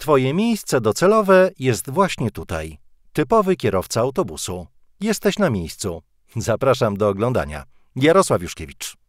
Twoje miejsce docelowe jest właśnie tutaj. Typowy kierowca autobusu. Jesteś na miejscu. Zapraszam do oglądania. Jarosław Juszkiewicz.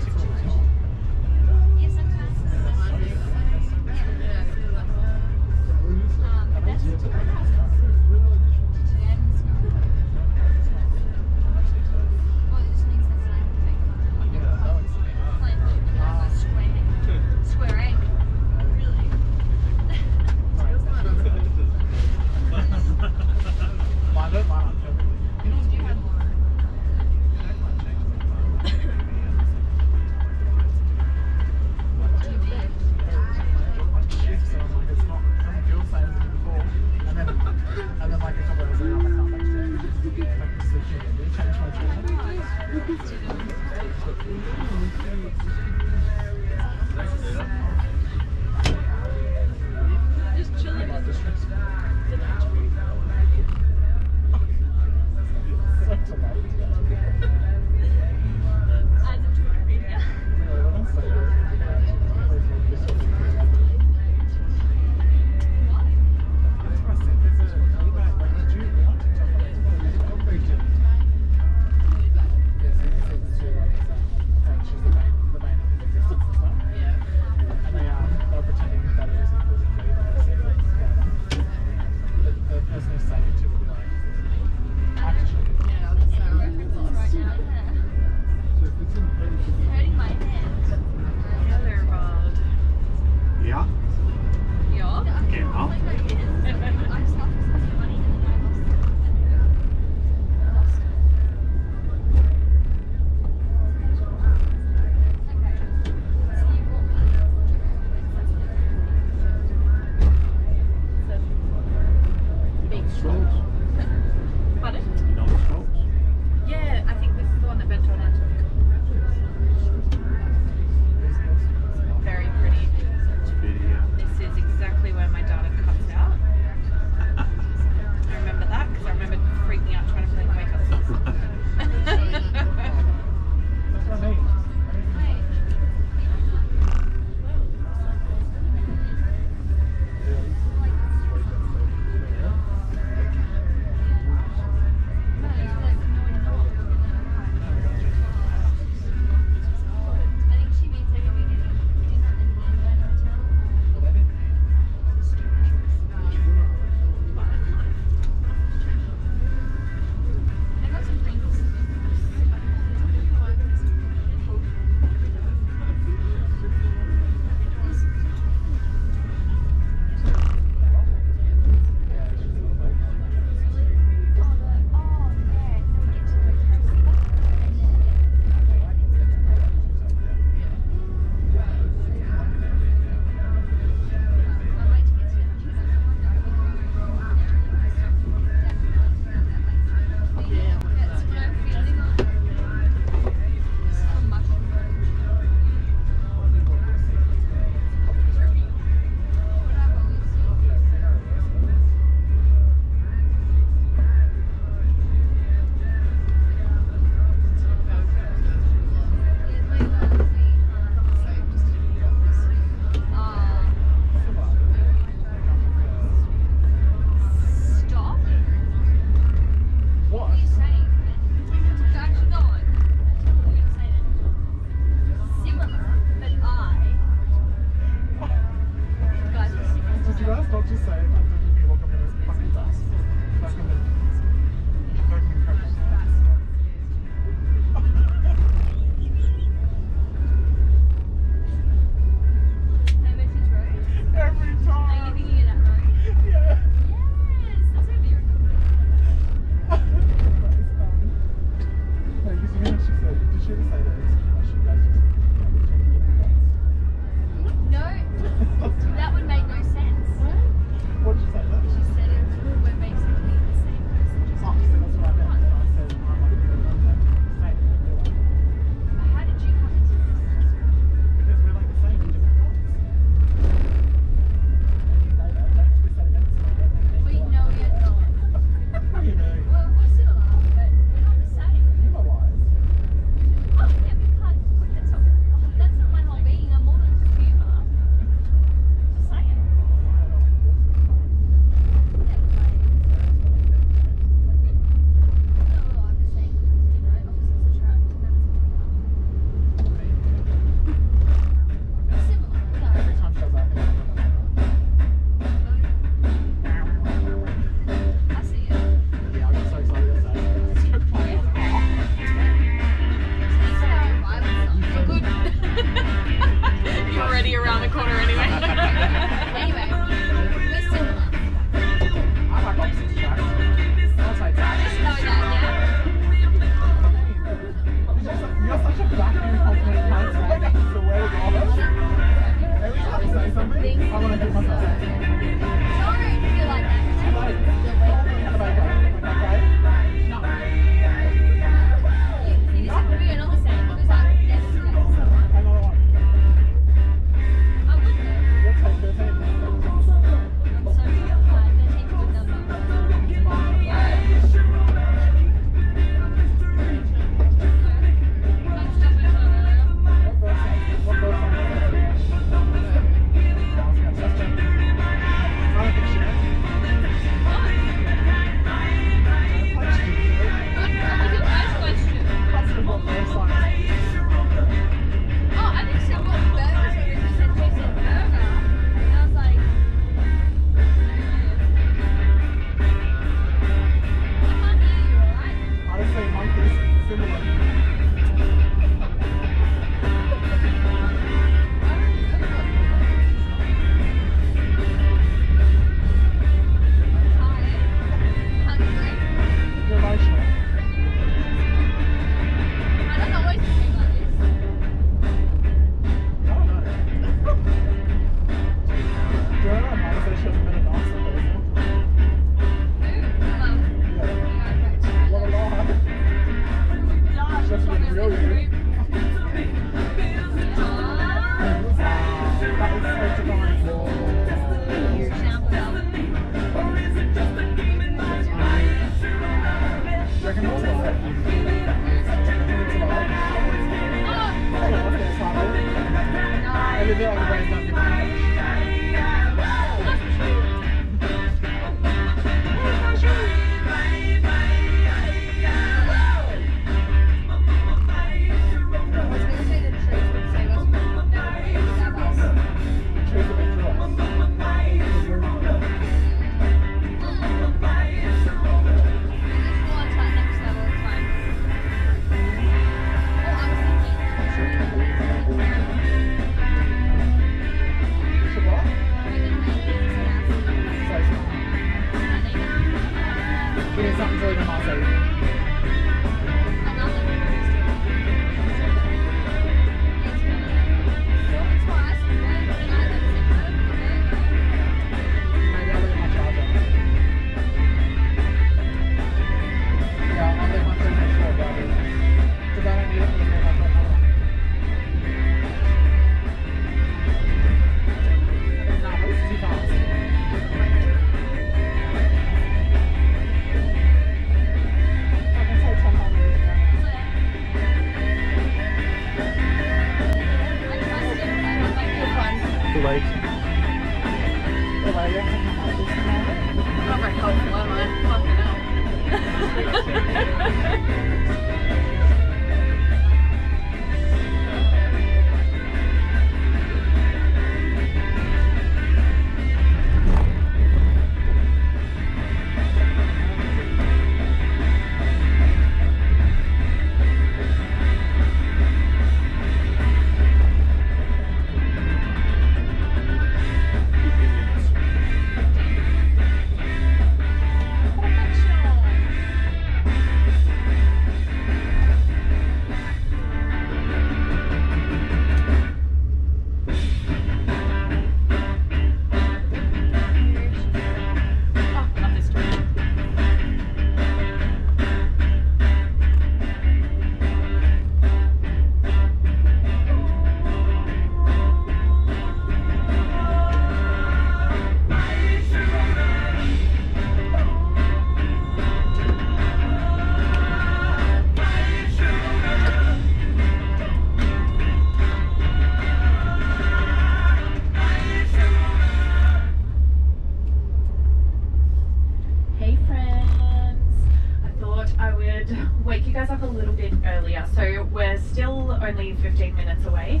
only 15 minutes away,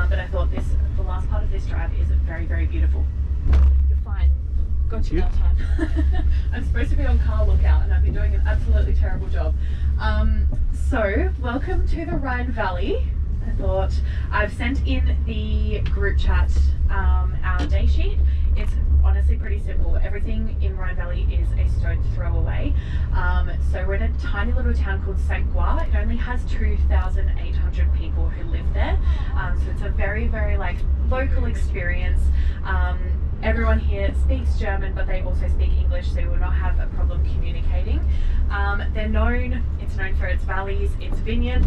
but I thought the last part of this drive is very, very beautiful. You're fine. Got you that time. I'm supposed to be on car lookout and I've been doing an absolutely terrible job. So, welcome to the Rhine Valley. I thought I've sent in the group chat our day sheet. It's honestly pretty simple. Everything in Rhine Valley is a stone's throw away. So we're in a tiny little town called Sankt Goar. It only has 2,800 people who live there. So it's a very, very like local experience. Everyone here speaks German, but they also speak English, so you will not have a problem communicating. It's known for its valleys, its vineyards.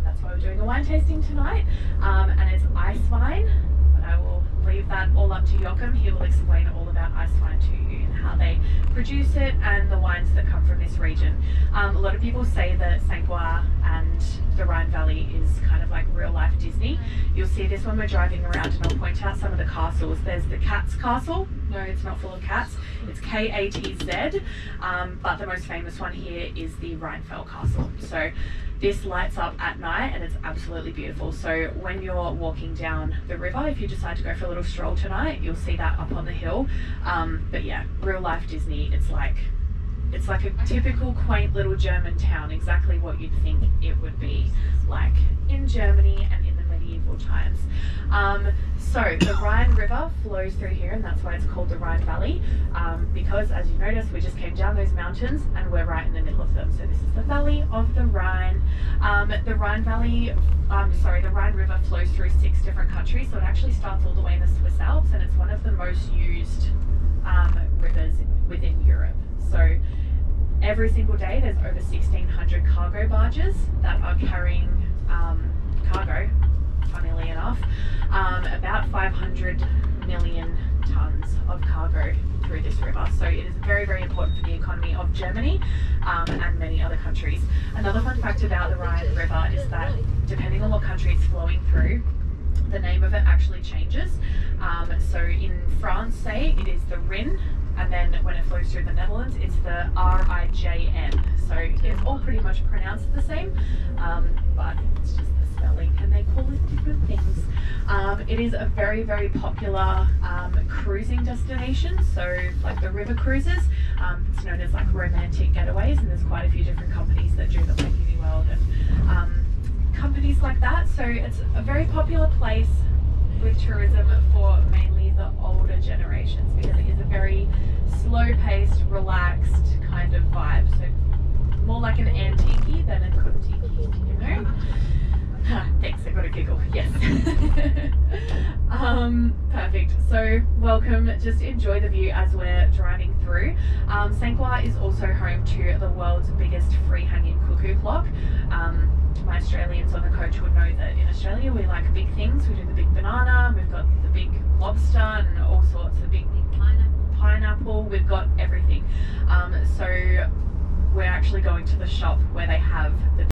That's why we're doing a wine tasting tonight. And it's ice wine, but I will leave that all up to Joachim. He will explain all about ice wine to you and how they produce it and the wines that come from this region. A lot of people say that Sankt Goar and the Rhine Valley is kind of like real life Disney. You'll see this when we're driving around, and I'll point out some of the castles. There's the Cat's Castle. No, it's not full of cats. It's K-A-T-Z. But the most famous one here is the Rheinfell Castle. So this lights up at night and it's absolutely beautiful. So when you're walking down the river, if you decide to go for a little stroll tonight, you'll see that up on the hill. But yeah, real life Disney. It's It's like a typical quaint little German town, exactly what you'd think it would be like in Germany and in the medieval times. So the Rhine River flows through here, and that's why it's called the Rhine Valley, because as you notice, we just came down those mountains and we're right in the middle of them. So this is the Valley of the Rhine. The Rhine River flows through 6 different countries, so it actually starts all the way in the Swiss Alps, and it's one of the most used rivers within Europe. So every single day there's over 1,600 cargo barges that are carrying cargo, funnily enough, about 500 million tons of cargo through this river. So it is very, very important for the economy of Germany and many other countries. Another fun fact about the Rhine River is that depending on what country it's flowing through, the name of it actually changes. So in France, say, it is the Rin, and then when it flows through the Netherlands, it's the Rijn. So it's all pretty much pronounced the same, but it's just the spelling, and they call it different things. It is a very, very popular cruising destination, so like the river cruises, it's known as like romantic getaways, and there's quite a few different companies that do them, like Uni World and companies like that. So it's a very popular place with tourism for mainly the older generations, because it is a very slow-paced, relaxed kind of vibe. So more like an antique than a kontiki, you know? Thanks, I got a giggle, yes. Perfect. So welcome, just enjoy the view as we're driving through. Sankt Goar is also home to the world's biggest free-hanging cuckoo clock. My Australians on the coach would know that in Australia we like big things. We do the big banana, we've got the big lobster and all sorts of big pineapple, we've got everything. So we're actually going to the shop where they have the